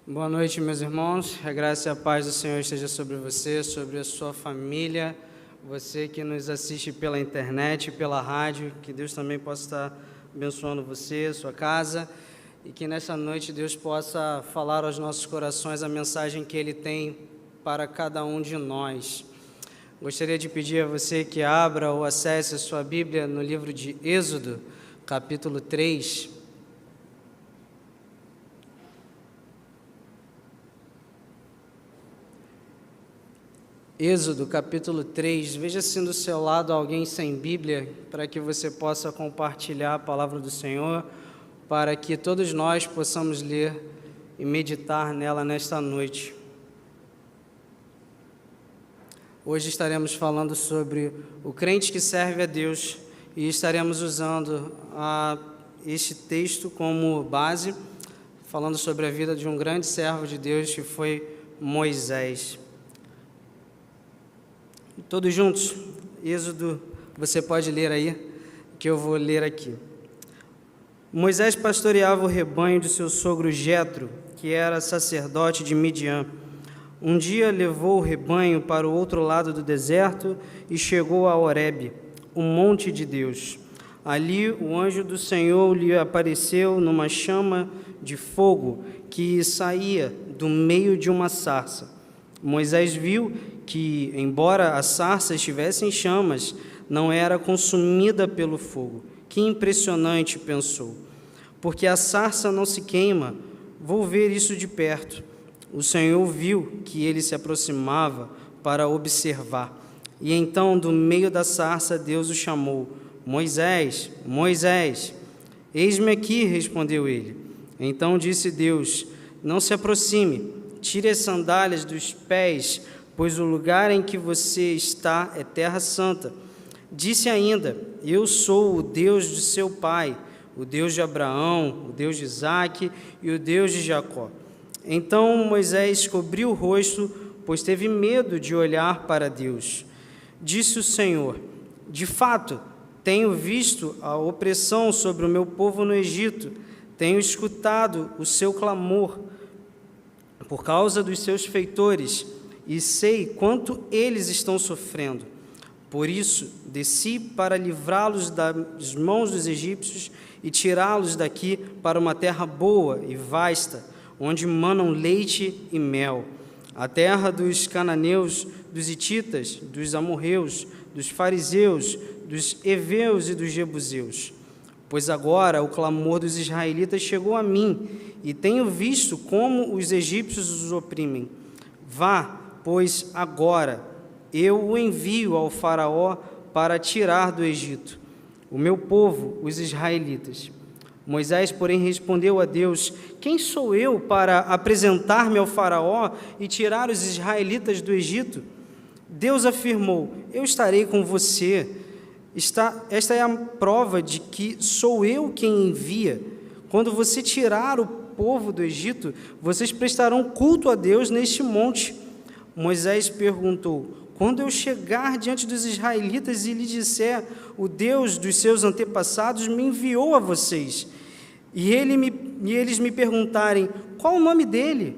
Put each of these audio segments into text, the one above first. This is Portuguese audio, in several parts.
Boa noite, meus irmãos. A graça e a paz do Senhor esteja sobre você, sobre a sua família, você que nos assiste pela internet, pela rádio, que Deus também possa estar abençoando você, sua casa, e que nessa noite Deus possa falar aos nossos corações a mensagem que Ele tem para cada um de nós. Gostaria de pedir a você que abra ou acesse a sua Bíblia no livro de Êxodo, capítulo 3. Êxodo, capítulo 3, veja se do seu lado alguém sem Bíblia, para que você possa compartilhar a palavra do Senhor, para que todos nós possamos ler e meditar nela nesta noite. Hoje estaremos falando sobre o crente que serve a Deus e estaremos usando este texto como base, falando sobre a vida de um grande servo de Deus que foi Moisés. Todos juntos, Êxodo, você pode ler aí, que eu vou ler aqui. Moisés pastoreava o rebanho de seu sogro Jetro, que era sacerdote de Midian. Um dia levou o rebanho para o outro lado do deserto e chegou a Horebe, o monte de Deus. Ali o anjo do Senhor lhe apareceu numa chama de fogo que saía do meio de uma sarça. Moisés viu que, embora a sarça estivesse em chamas, não era consumida pelo fogo. Que impressionante, pensou. Porque a sarça não se queima, vou ver isso de perto. O Senhor viu que ele se aproximava para observar. E então, do meio da sarça, Deus o chamou. Moisés, Moisés. Eis-me aqui, respondeu ele. Então disse Deus, não se aproxime, tire as sandálias dos pés, pois o lugar em que você está é terra santa. Disse ainda, eu sou o Deus de seu pai, o Deus de Abraão, o Deus de Isaque e o Deus de Jacó. Então Moisés cobriu o rosto, pois teve medo de olhar para Deus. Disse o Senhor, de fato, tenho visto a opressão sobre o meu povo no Egito, tenho escutado o seu clamor por causa dos seus feitores, e sei quanto eles estão sofrendo. Por isso, desci para livrá-los das mãos dos egípcios e tirá-los daqui para uma terra boa e vasta, onde manam leite e mel, a terra dos cananeus, dos hititas, dos amorreus, dos fariseus, dos heveus e dos jebuseus. Pois agora o clamor dos israelitas chegou a mim, e tenho visto como os egípcios os oprimem. Vá, pois agora eu o envio ao faraó para tirar do Egito o meu povo, os israelitas. Moisés, porém, respondeu a Deus, quem sou eu para apresentar-me ao faraó e tirar os israelitas do Egito? Deus afirmou, eu estarei com você. Esta é a prova de que sou eu quem envia. Quando você tirar o povo do Egito, vocês prestarão culto a Deus neste monte. Moisés perguntou, quando eu chegar diante dos israelitas e lhe disser, o Deus dos seus antepassados me enviou a vocês, e eles me perguntarem, qual o nome dele?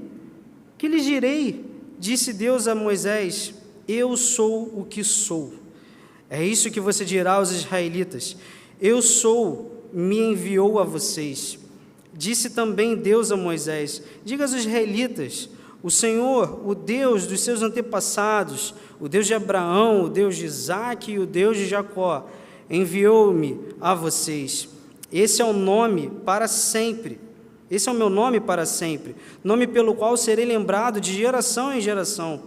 Que lhes direi? Disse Deus a Moisés, eu sou o que sou. É isso que você dirá aos israelitas, eu sou, me enviou a vocês. Disse também Deus a Moisés, diga aos israelitas, o Senhor, o Deus dos seus antepassados, o Deus de Abraão, o Deus de Isaque e o Deus de Jacó, enviou-me a vocês. Esse é o nome para sempre. Esse é o meu nome para sempre, nome pelo qual serei lembrado de geração em geração.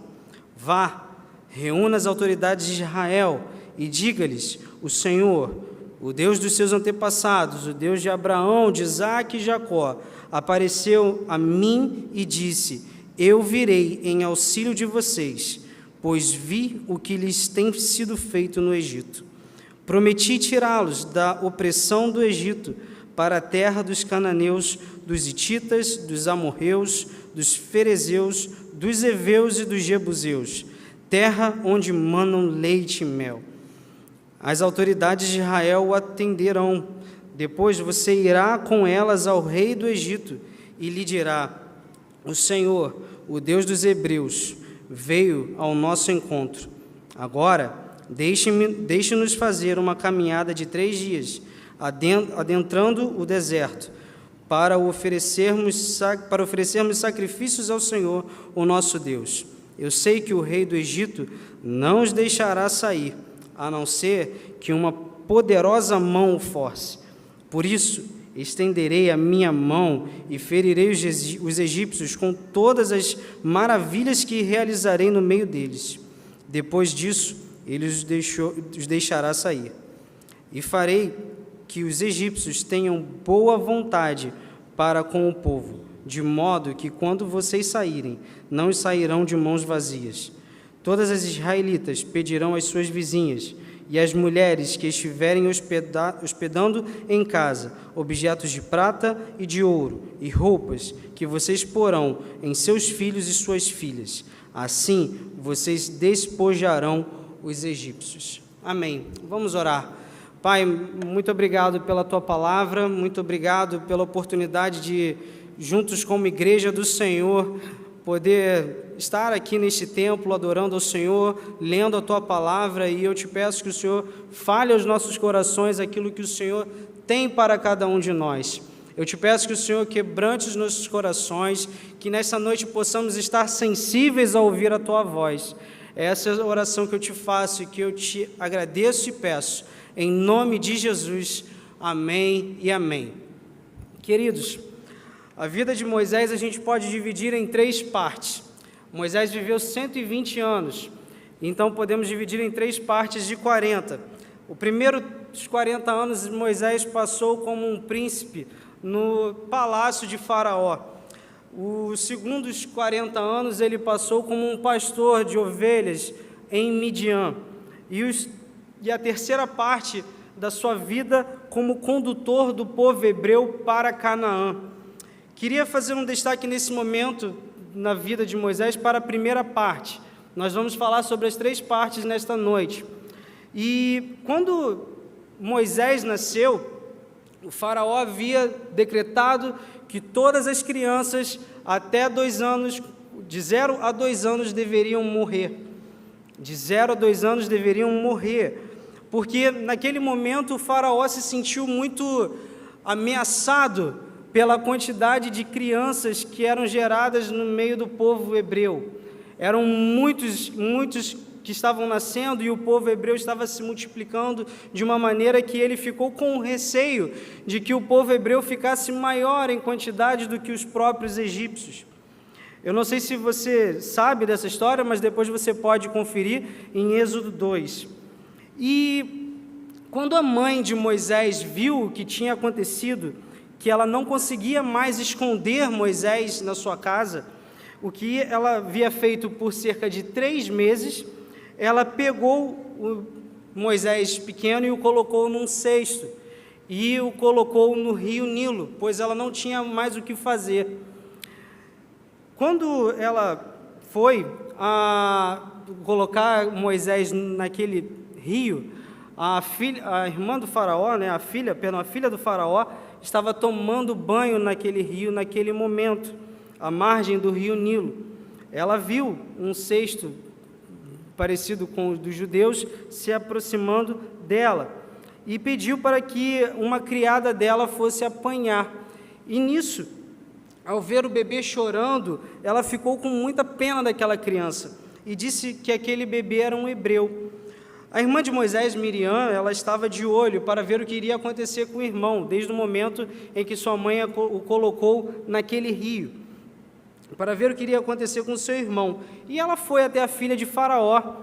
Vá, reúna as autoridades de Israel e diga-lhes, o Senhor, o Deus dos seus antepassados, o Deus de Abraão, de Isaque e Jacó, apareceu a mim e disse, eu virei em auxílio de vocês, pois vi o que lhes tem sido feito no Egito. Prometi tirá-los da opressão do Egito para a terra dos cananeus, dos hititas, dos amorreus, dos ferezeus, dos heveus e dos jebuseus, terra onde manam leite e mel. As autoridades de Israel o atenderão. Depois você irá com elas ao rei do Egito e lhe dirá, o Senhor, o Deus dos Hebreus, veio ao nosso encontro. Agora, deixe-nos fazer uma caminhada de 3 dias, adentrando o deserto, para oferecermos sacrifícios ao Senhor, o nosso Deus. Eu sei que o rei do Egito não os deixará sair, a não ser que uma poderosa mão o force. Por isso, estenderei a minha mão e ferirei os egípcios com todas as maravilhas que realizarei no meio deles. Depois disso, ele os deixará sair. E farei que os egípcios tenham boa vontade para com o povo, de modo que, quando vocês saírem, não sairão de mãos vazias. Todas as israelitas pedirão às suas vizinhas e às mulheres que estiverem hospedando em casa objetos de prata e de ouro e roupas que vocês porão em seus filhos e suas filhas. Assim, vocês despojarão os egípcios. Amém. Vamos orar. Pai, muito obrigado pela Tua palavra, muito obrigado pela oportunidade de, juntos como igreja do Senhor, poder estar aqui neste templo, adorando ao Senhor, lendo a Tua palavra, e eu te peço que o Senhor fale aos nossos corações aquilo que o Senhor tem para cada um de nós. Eu te peço que o Senhor quebrante os nossos corações, que nessa noite possamos estar sensíveis a ouvir a Tua voz. Essa é a oração que eu te faço e que eu te agradeço e peço. Em nome de Jesus, amém e amém. Queridos, a vida de Moisés a gente pode dividir em 3 partes. Moisés viveu 120 anos, então podemos dividir em 3 partes de 40. O primeiro dos 40 anos, Moisés passou como um príncipe no palácio de Faraó. O segundo dos 40 anos, ele passou como um pastor de ovelhas em Midian. E a terceira parte da sua vida como condutor do povo hebreu para Canaã. Queria fazer um destaque nesse momento na vida de Moisés para a primeira parte. Nós vamos falar sobre as 3 partes nesta noite. E quando Moisés nasceu, o faraó havia decretado que todas as crianças até 2 anos, de 0 a 2 anos, deveriam morrer. De 0 a 2 anos deveriam morrer, porque naquele momento o faraó se sentiu muito ameaçado pela quantidade de crianças que eram geradas no meio do povo hebreu. Eram muitos que estavam nascendo e o povo hebreu estava se multiplicando de uma maneira que ele ficou com receio de que o povo hebreu ficasse maior em quantidade do que os próprios egípcios. Eu não sei se você sabe dessa história, mas depois você pode conferir em Êxodo 2. E quando a mãe de Moisés viu o que tinha acontecido, que ela não conseguia mais esconder Moisés na sua casa, o que ela havia feito por cerca de 3 meses, ela pegou o Moisés pequeno e o colocou num cesto, e o colocou no rio Nilo, pois ela não tinha mais o que fazer. Quando ela foi colocar Moisés naquele rio, a irmã do faraó, a filha do faraó, estava tomando banho naquele rio, naquele momento, à margem do rio Nilo. Ela viu um cesto parecido com o dos judeus se aproximando dela e pediu para que uma criada dela fosse apanhar. E nisso, ao ver o bebê chorando, ela ficou com muita pena daquela criança e disse que aquele bebê era um hebreu. A irmã de Moisés, Miriam, ela estava de olho para ver o que iria acontecer com o irmão, desde o momento em que sua mãe o colocou naquele rio, para ver o que iria acontecer com seu irmão. E ela foi até a filha de Faraó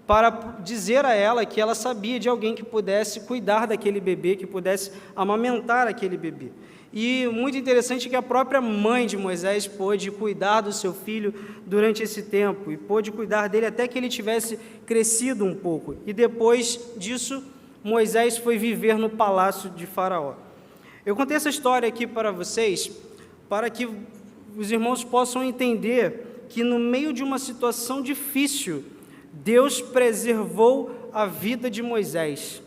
para dizer a ela que ela sabia de alguém que pudesse cuidar daquele bebê, que pudesse amamentar aquele bebê. E muito interessante que a própria mãe de Moisés pôde cuidar do seu filho durante esse tempo, e pôde cuidar dele até que ele tivesse crescido um pouco. E depois disso, Moisés foi viver no palácio de Faraó. Eu contei essa história aqui para vocês, para que os irmãos possam entender que no meio de uma situação difícil, Deus preservou a vida de Moisés.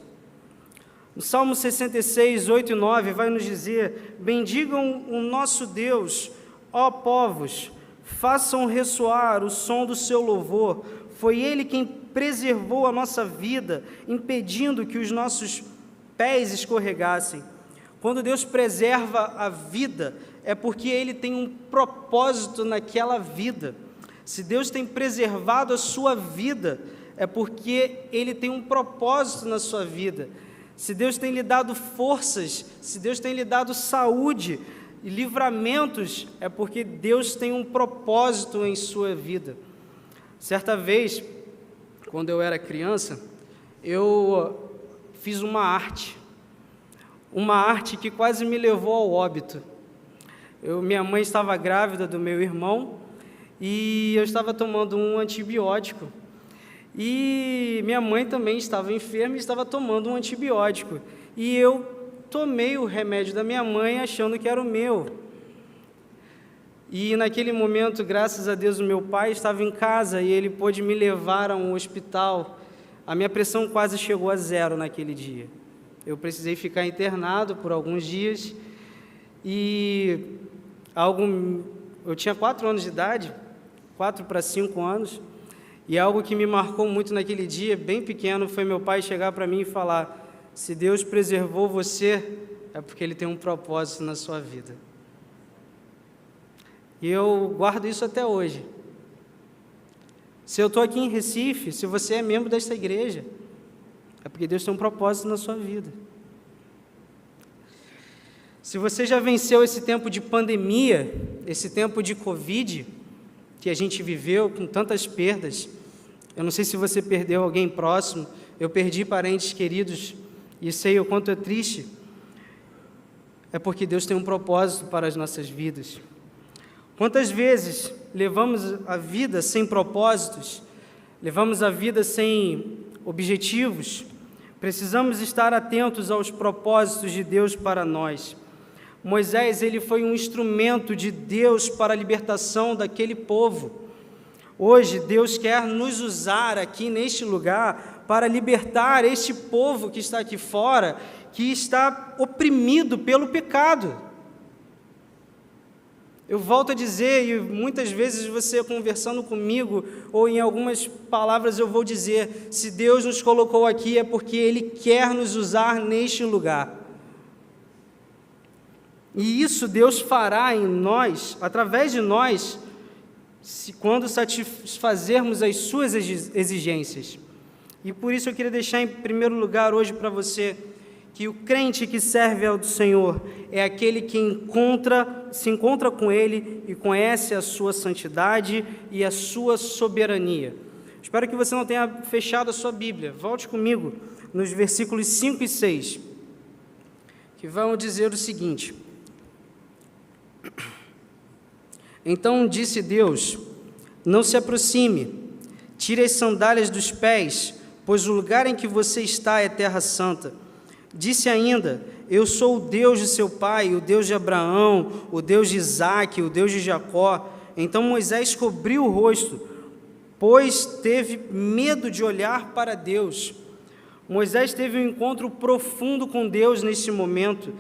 O Salmo 66, 8 e 9 vai nos dizer: bendigam o nosso Deus, ó povos, façam ressoar o som do seu louvor. Foi Ele quem preservou a nossa vida, impedindo que os nossos pés escorregassem. Quando Deus preserva a vida, é porque Ele tem um propósito naquela vida. Se Deus tem preservado a sua vida, é porque Ele tem um propósito na sua vida. Se Deus tem lhe dado forças, se Deus tem lhe dado saúde e livramentos, é porque Deus tem um propósito em sua vida. Certa vez, quando eu era criança, eu fiz uma arte que quase me levou ao óbito. Minha mãe estava grávida do meu irmão e eu estava tomando um antibiótico. E minha mãe também estava enferma e estava tomando um antibiótico. E eu tomei o remédio da minha mãe achando que era o meu. E naquele momento, graças a Deus, o meu pai estava em casa e ele pôde me levar a um hospital. A minha pressão quase chegou a 0 naquele dia. Eu precisei ficar internado por alguns dias e eu tinha 4 anos de idade, 4 para 5 anos, e algo que me marcou muito naquele dia, bem pequeno, foi meu pai chegar para mim e falar: se Deus preservou você, é porque Ele tem um propósito na sua vida. E eu guardo isso até hoje. Se eu estou aqui em Recife, se você é membro desta igreja, é porque Deus tem um propósito na sua vida. Se você já venceu esse tempo de pandemia, esse tempo de Covid, que a gente viveu com tantas perdas, eu não sei se você perdeu alguém próximo, eu perdi parentes queridos e sei o quanto é triste, é porque Deus tem um propósito para as nossas vidas. Quantas vezes levamos a vida sem propósitos, levamos a vida sem objetivos? Precisamos estar atentos aos propósitos de Deus para nós. Moisés, ele foi um instrumento de Deus para a libertação daquele povo. Hoje, Deus quer nos usar aqui neste lugar para libertar este povo que está aqui fora, que está oprimido pelo pecado. Eu volto a dizer, e muitas vezes você conversando comigo, ou em algumas palavras eu vou dizer, se Deus nos colocou aqui é porque Ele quer nos usar neste lugar. E isso Deus fará em nós, através de nós, quando satisfazermos as suas exigências. E por isso eu queria deixar em primeiro lugar hoje para você, que o crente que serve ao Senhor é aquele que se encontra com Ele e conhece a sua santidade e a sua soberania. Espero que você não tenha fechado a sua Bíblia. Volte comigo nos versículos 5 e 6, que vão dizer o seguinte: Então disse Deus: não se aproxime, tire as sandálias dos pés, pois o lugar em que você está é terra santa. Disse ainda: eu sou o Deus de seu pai, o Deus de Abraão, o Deus de Isaque, o Deus de Jacó. Então Moisés cobriu o rosto, pois teve medo de olhar para Deus. Moisés teve um encontro profundo com Deus nesse momento,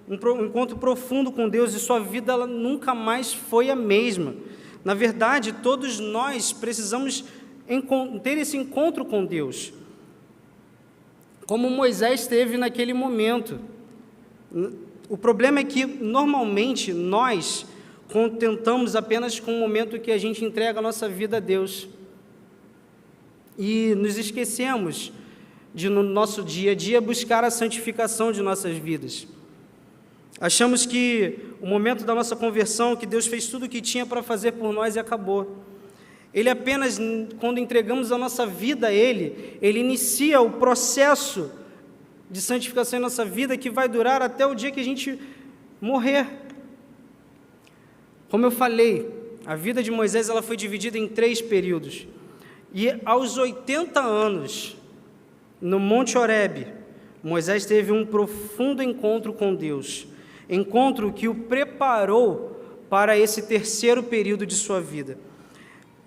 um encontro profundo com Deus, e sua vida ela nunca mais foi a mesma. Na verdade, todos nós precisamos ter esse encontro com Deus, como Moisés teve naquele momento. O problema é que, normalmente, nós contentamos apenas com o momento que a gente entrega a nossa vida a Deus, e nos esquecemos de, no nosso dia a dia, buscar a santificação de nossas vidas. Achamos que o momento da nossa conversão, que Deus fez tudo o que tinha para fazer por nós e acabou. Ele apenas, quando entregamos a nossa vida a Ele inicia o processo de santificação em nossa vida, que vai durar até o dia que a gente morrer. Como eu falei, a vida de Moisés ela foi dividida em 3 períodos. E aos 80 anos, no Monte Horebe, Moisés teve um profundo encontro com Deus. Encontro que o preparou para esse 3º período de sua vida.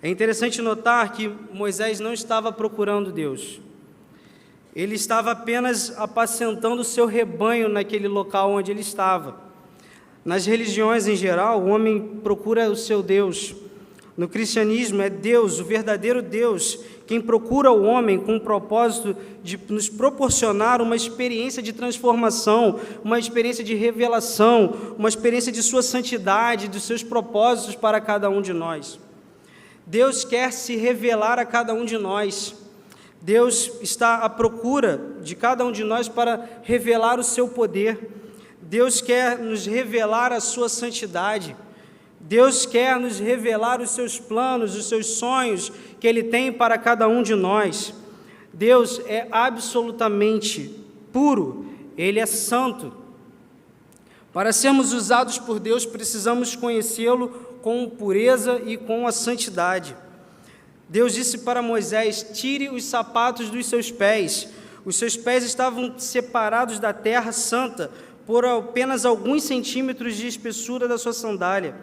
É interessante notar que Moisés não estava procurando Deus. Ele estava apenas apacentando o seu rebanho naquele local onde ele estava. Nas religiões em geral, o homem procura o seu Deus. No cristianismo é Deus, o verdadeiro Deus, quem procura o homem com o propósito de nos proporcionar uma experiência de transformação, uma experiência de revelação, uma experiência de sua santidade, dos seus propósitos para cada um de nós. Deus quer se revelar a cada um de nós. Deus está à procura de cada um de nós para revelar o seu poder. Deus quer nos revelar a sua santidade. Deus quer nos revelar os seus planos, os seus sonhos que Ele tem para cada um de nós. Deus é absolutamente puro, Ele é santo. Para sermos usados por Deus, precisamos conhecê-lo com pureza e com a santidade. Deus disse para Moisés: tire os sapatos dos seus pés. Os seus pés estavam separados da terra santa por apenas alguns centímetros de espessura da sua sandália.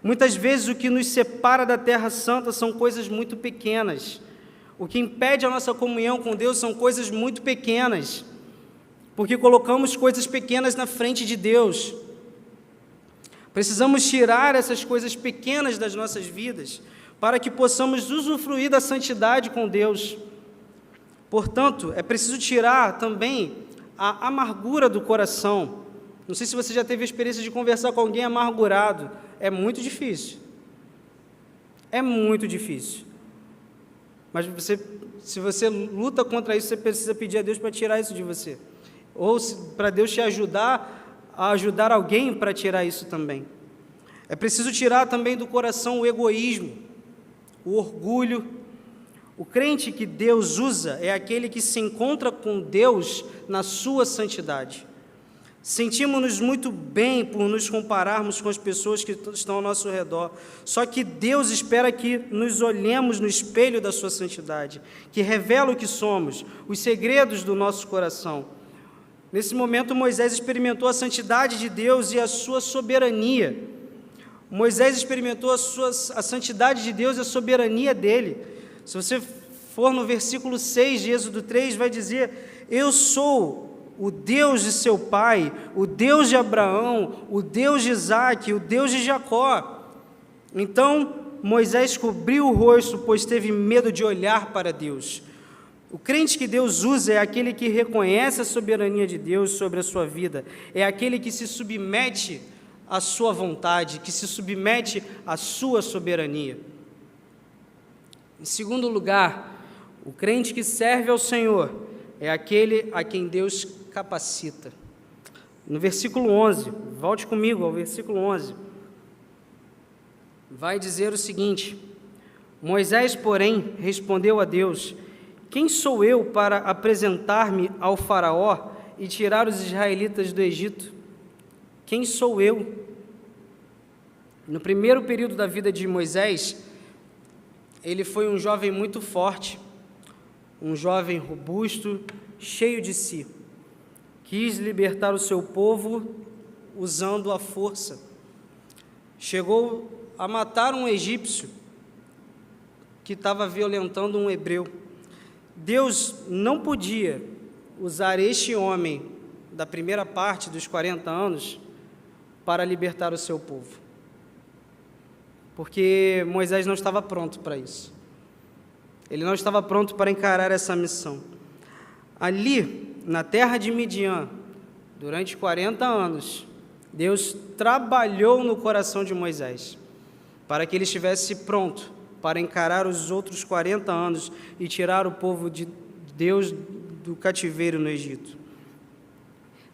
Muitas vezes o que nos separa da terra santa são coisas muito pequenas. O que impede a nossa comunhão com Deus são coisas muito pequenas, porque colocamos coisas pequenas na frente de Deus. Precisamos tirar essas coisas pequenas das nossas vidas, para que possamos usufruir da santidade com Deus. Portanto, é preciso tirar também a amargura do coração. Não sei se você já teve a experiência de conversar com alguém amargurado. É muito difícil. É muito difícil. Mas se você luta contra isso, você precisa pedir a Deus para tirar isso de você. Ou para Deus te ajudar a ajudar alguém para tirar isso também. É preciso tirar também do coração o egoísmo, o orgulho. O crente que Deus usa é aquele que se encontra com Deus na sua santidade. Sentimos-nos muito bem por nos compararmos com as pessoas que estão ao nosso redor. Só que Deus espera que nos olhemos no espelho da sua santidade, que revela o que somos, os segredos do nosso coração. Nesse momento, Moisés experimentou a santidade de Deus e a sua soberania. Moisés experimentou a santidade de Deus e a soberania dele. Se você for no versículo 6 de Êxodo 3, vai dizer: eu sou o Deus de seu pai, o Deus de Abraão, o Deus de Isaque, o Deus de Jacó. Então Moisés cobriu o rosto, pois teve medo de olhar para Deus. O crente que Deus usa é aquele que reconhece a soberania de Deus sobre a sua vida, é aquele que se submete à sua vontade, que se submete à sua soberania. Em segundo lugar, o crente que serve ao Senhor é aquele a quem Deus capacita. No versículo 11, volte comigo ao versículo 11, vai dizer o seguinte: Moisés, porém, respondeu a Deus: quem sou eu para apresentar-me ao faraó e tirar os israelitas do Egito? Quem sou eu? No primeiro período da vida de Moisés, ele foi um jovem muito forte, um jovem robusto, cheio de si. Quis libertar o seu povo usando a força. Chegou a matar um egípcio que estava violentando um hebreu. Deus não podia usar este homem da primeira parte dos 40 anos para libertar o seu povo, porque Moisés não estava pronto para isso. Ele não estava pronto para encarar essa missão. Ali, na terra de Midian, durante 40 anos, Deus trabalhou no coração de Moisés, para que ele estivesse pronto para encarar os outros 40 anos e tirar o povo de Deus do cativeiro no Egito.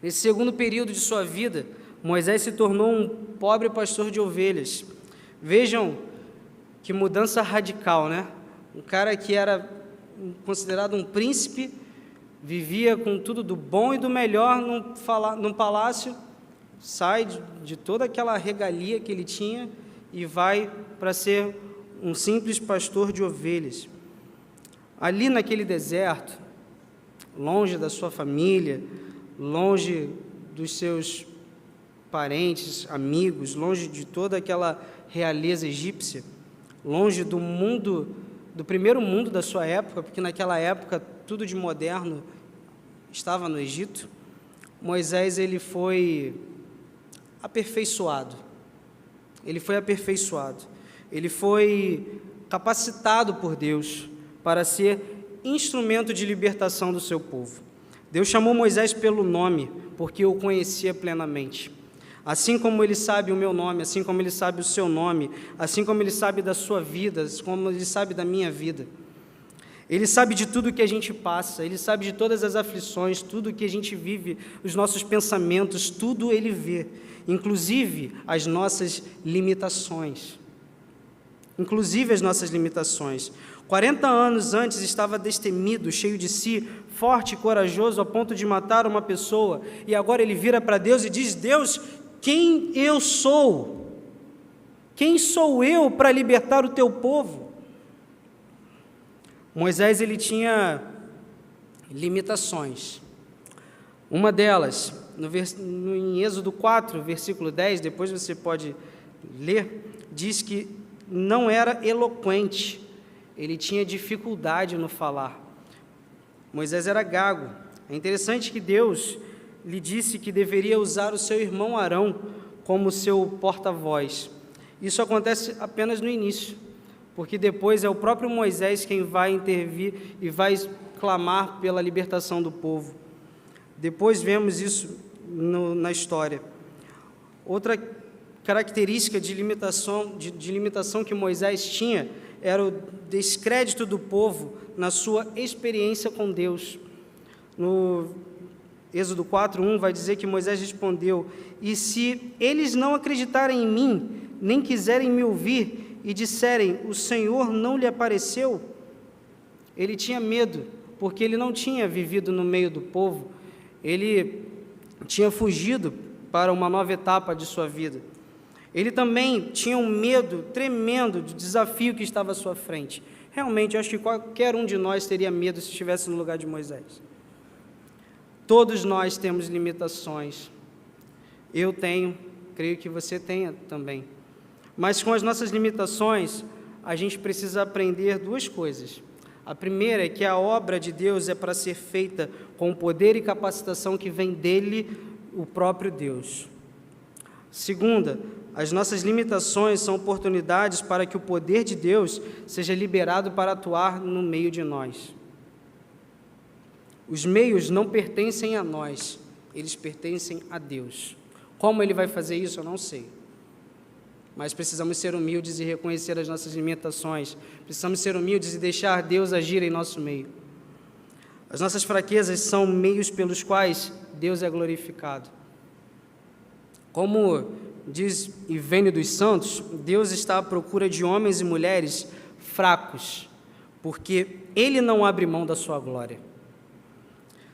Nesse segundo período de sua vida, Moisés se tornou um pobre pastor de ovelhas. Vejam que mudança radical, né? Um cara que era considerado um príncipe, vivia com tudo do bom e do melhor num palácio, sai de toda aquela regalia que ele tinha e vai para ser um simples pastor de ovelhas. Ali naquele deserto, longe da sua família, longe dos seus parentes, amigos, longe de toda aquela realeza egípcia, longe do mundo, do primeiro mundo da sua época, porque naquela época tudo de moderno estava no Egito. Moisés, ele foi aperfeiçoado. Ele foi aperfeiçoado. ele foi capacitado por Deus para ser instrumento de libertação do seu povo. Deus chamou Moisés pelo nome, porque o conhecia plenamente. Assim como Ele sabe o meu nome, assim como Ele sabe o seu nome, assim como Ele sabe da sua vida, assim como Ele sabe da minha vida. Ele sabe de tudo que a gente passa, Ele sabe de todas as aflições, tudo que a gente vive, os nossos pensamentos, tudo Ele vê, inclusive as nossas limitações. 40 anos antes estava destemido, cheio de si, forte e corajoso, a ponto de matar uma pessoa, e agora ele vira para Deus e diz: Deus, quem eu sou? Quem sou eu para libertar o teu povo? Moisés, ele tinha limitações. Uma delas, em Êxodo 4, versículo 10, depois você pode ler, diz que não era eloquente, ele tinha dificuldade no falar. Moisés era gago. É interessante que Deus lhe disse que deveria usar o seu irmão Arão como seu porta-voz. Isso acontece apenas no início, porque depois é o próprio Moisés quem vai intervir e vai clamar pela libertação do povo. Depois vemos isso na história. Outra característica de limitação que Moisés tinha era o descrédito do povo na sua experiência com Deus. No Êxodo 4:1 vai dizer que Moisés respondeu: e se eles não acreditarem em mim, nem quiserem me ouvir, e disserem, o Senhor não lhe apareceu? Ele tinha medo, porque ele não tinha vivido no meio do povo, ele tinha fugido para uma nova etapa de sua vida. Ele também tinha um medo tremendo do desafio que estava à sua frente. Realmente, eu acho que qualquer um de nós teria medo se estivesse no lugar de Moisés. Todos nós temos limitações. Eu tenho, creio que você tenha também. Mas com as nossas limitações, a gente precisa aprender duas coisas. A primeira é que a obra de Deus é para ser feita com o poder e capacitação que vem dele, o próprio Deus. Segunda, as nossas limitações são oportunidades para que o poder de Deus seja liberado para atuar no meio de nós. Os meios não pertencem a nós, eles pertencem a Deus. Como Ele vai fazer isso, eu não sei. Mas precisamos ser humildes e reconhecer as nossas limitações. Precisamos ser humildes e deixar Deus agir em nosso meio. As nossas fraquezas são meios pelos quais Deus é glorificado. Como diz Ivênio dos Santos, Deus está à procura de homens e mulheres fracos, porque Ele não abre mão da sua glória.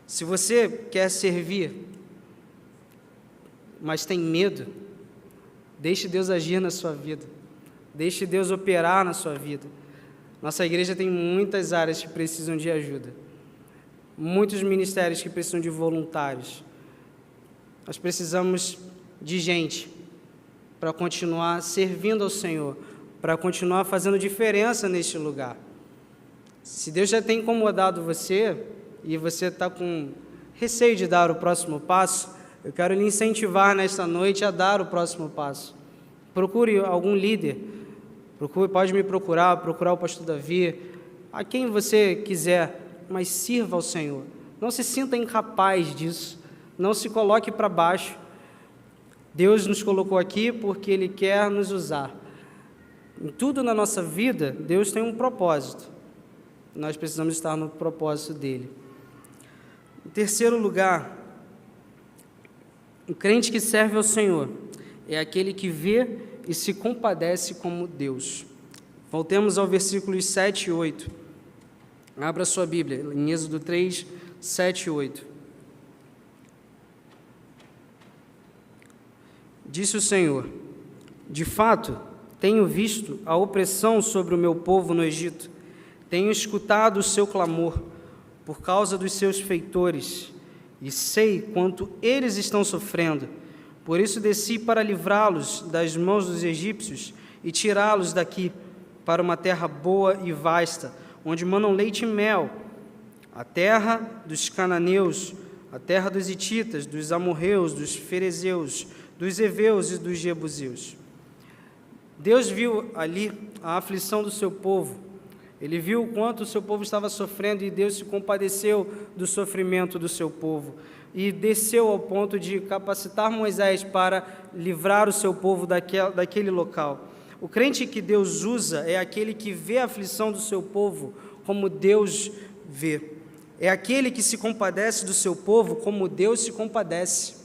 Se você quer servir, mas tem medo, deixe Deus agir na sua vida. Deixe Deus operar na sua vida. Nossa igreja tem muitas áreas que precisam de ajuda. Muitos ministérios que precisam de voluntários. Nós precisamos de gente para continuar servindo ao Senhor, para continuar fazendo diferença neste lugar. Se Deus já tem incomodado você e você está com receio de dar o próximo passo, eu quero lhe incentivar nesta noite a dar o próximo passo. Procure algum líder, pode me procurar o pastor Davi, a quem você quiser, mas sirva ao Senhor. Não se sinta incapaz disso, não se coloque para baixo. Deus nos colocou aqui porque Ele quer nos usar. Em tudo na nossa vida, Deus tem um propósito. Nós precisamos estar no propósito dEle. Em terceiro lugar, o crente que serve ao Senhor é aquele que vê e se compadece como Deus. Voltemos ao versículos 7 e 8. Abra sua Bíblia, em Êxodo 3, 7 e 8. Disse o Senhor: de fato, tenho visto a opressão sobre o meu povo no Egito, tenho escutado o seu clamor por causa dos seus feitores, e sei quanto eles estão sofrendo. Por isso desci para livrá-los das mãos dos egípcios e tirá-los daqui para uma terra boa e vasta, onde manam leite e mel, a terra dos cananeus, a terra dos hititas, dos amorreus, dos ferezeus, dos heveus e dos jebuseus. Deus viu ali a aflição do seu povo, Ele viu o quanto o seu povo estava sofrendo e Deus se compadeceu do sofrimento do seu povo e desceu ao ponto de capacitar Moisés para livrar o seu povo daquele local. O crente que Deus usa é aquele que vê a aflição do seu povo como Deus vê. É aquele que se compadece do seu povo como Deus se compadece.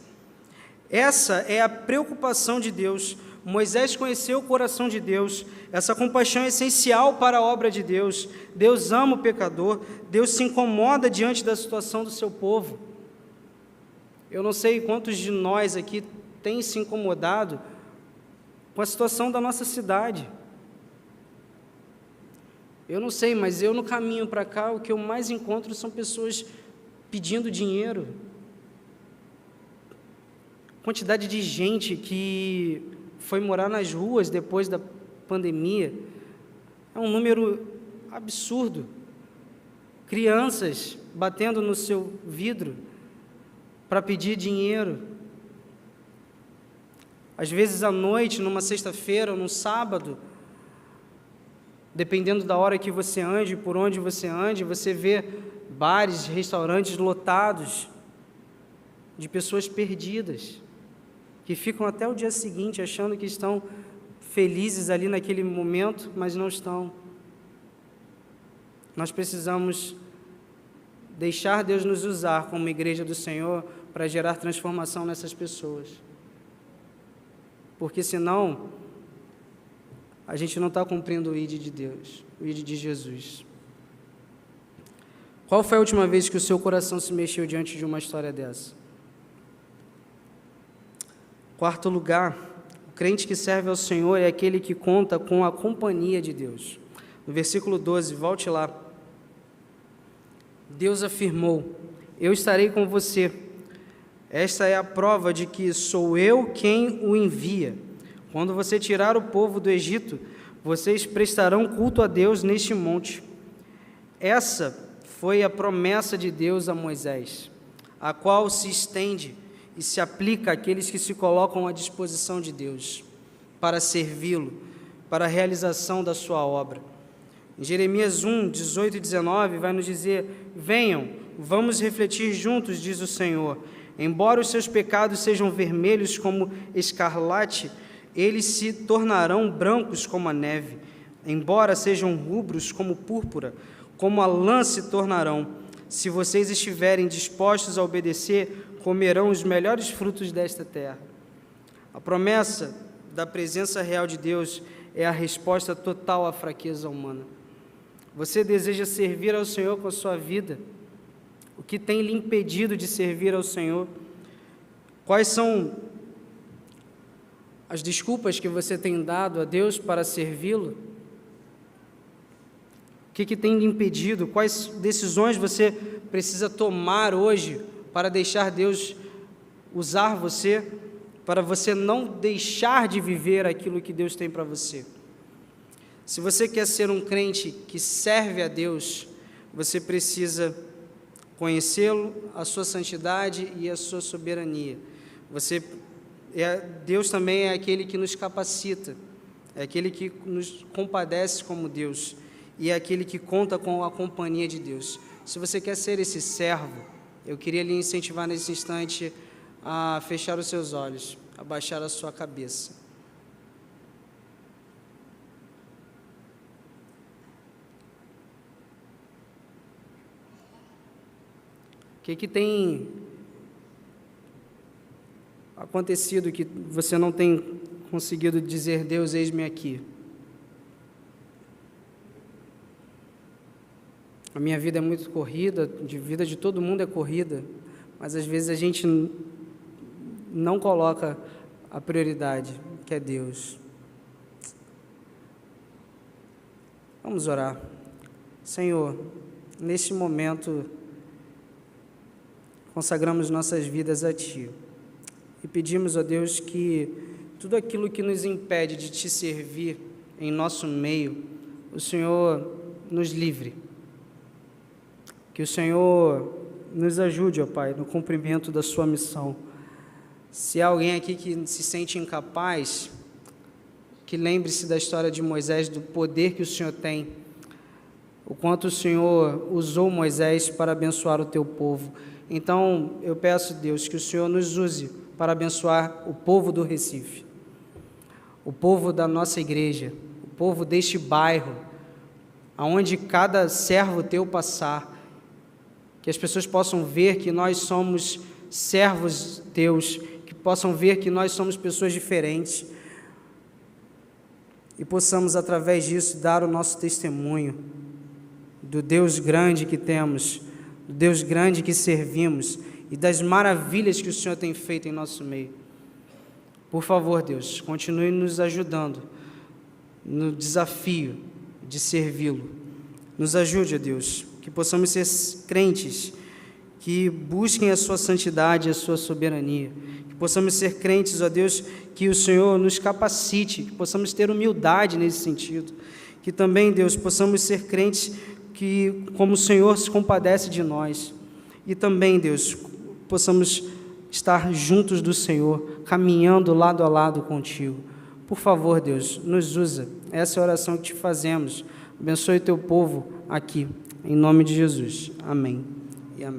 Essa é a preocupação de Deus. Moisés conheceu o coração de Deus. Essa compaixão é essencial para a obra de Deus. Deus ama o pecador. Deus se incomoda diante da situação do seu povo. Eu não sei quantos de nós aqui têm se incomodado com a situação da nossa cidade. Eu não sei, mas eu no caminho para cá, o que eu mais encontro são pessoas pedindo dinheiro. Quantidade de gente que foi morar nas ruas depois da pandemia é um número absurdo. Crianças batendo no seu vidro para pedir dinheiro. Às vezes à noite, numa sexta-feira ou num sábado, dependendo da hora que você ande, por onde você ande, você vê bares, restaurantes lotados de pessoas perdidas, que ficam até o dia seguinte achando que estão felizes ali naquele momento, mas não estão. Nós precisamos deixar Deus nos usar como igreja do Senhor para gerar transformação nessas pessoas. Porque senão, a gente não está cumprindo o ID de Deus, o ID de Jesus. Qual foi a última vez que o seu coração se mexeu diante de uma história dessa? Quarto lugar, o crente que serve ao Senhor é aquele que conta com a companhia de Deus. No versículo 12, volte lá. Deus afirmou: eu estarei com você. Esta é a prova de que sou eu quem o envia. Quando você tirar o povo do Egito, vocês prestarão culto a Deus neste monte. Essa foi a promessa de Deus a Moisés, a qual se estende e se aplica àqueles que se colocam à disposição de Deus para servi-lo, para a realização da sua obra. Em Jeremias 1, 18 e 19, vai nos dizer: venham, vamos refletir juntos, diz o Senhor. Embora os seus pecados sejam vermelhos como escarlate, eles se tornarão brancos como a neve. Embora sejam rubros como púrpura, como a lã se tornarão. Se vocês estiverem dispostos a obedecer, comerão os melhores frutos desta terra. A promessa da presença real de Deus é a resposta total à fraqueza humana. Você deseja servir ao Senhor com a sua vida? O que tem lhe impedido de servir ao Senhor? Quais são as desculpas que você tem dado a Deus para servi-lo? O que tem lhe impedido? Quais decisões você precisa tomar hoje para deixar Deus usar você, para você não deixar de viver aquilo que Deus tem para você? Se você quer ser um crente que serve a Deus, você precisa conhecê-lo, a sua santidade e a sua soberania. Deus também é aquele que nos capacita, é aquele que nos compadece como Deus e é aquele que conta com a companhia de Deus. Se você quer ser esse servo, eu queria lhe incentivar nesse instante a fechar os seus olhos, a baixar a sua cabeça. O que tem acontecido que você não tem conseguido dizer: Deus, eis-me aqui? A minha vida é muito corrida, a vida de todo mundo é corrida, mas às vezes a gente não coloca a prioridade, que é Deus. Vamos orar. Senhor, neste momento, consagramos nossas vidas a Ti e pedimos, ó Deus, que tudo aquilo que nos impede de Te servir em nosso meio, o Senhor nos livre. Que o Senhor nos ajude, ó Pai, no cumprimento da Sua missão. Se há alguém aqui que se sente incapaz, que lembre-se da história de Moisés, do poder que o Senhor tem, o quanto o Senhor usou Moisés para abençoar o teu povo. Então, eu peço, Deus, que o Senhor nos use para abençoar o povo do Recife, o povo da nossa igreja, o povo deste bairro, aonde cada servo teu passar, que as pessoas possam ver que nós somos servos teus, que possam ver que nós somos pessoas diferentes e possamos, através disso, dar o nosso testemunho do Deus grande que temos, do Deus grande que servimos e das maravilhas que o Senhor tem feito em nosso meio. Por favor, Deus, continue nos ajudando no desafio de servi-lo. Nos ajude, ó Deus, que possamos ser crentes que busquem a sua santidade e a sua soberania, que possamos ser crentes, ó Deus, que o Senhor nos capacite, que possamos ter humildade nesse sentido, que também, Deus, possamos ser crentes que, como o Senhor se compadece de nós, e também, Deus, possamos estar juntos do Senhor, caminhando lado a lado contigo. Por favor, Deus, nos usa. Essa é a oração que te fazemos. Abençoe teu povo aqui, em nome de Jesus. Amém.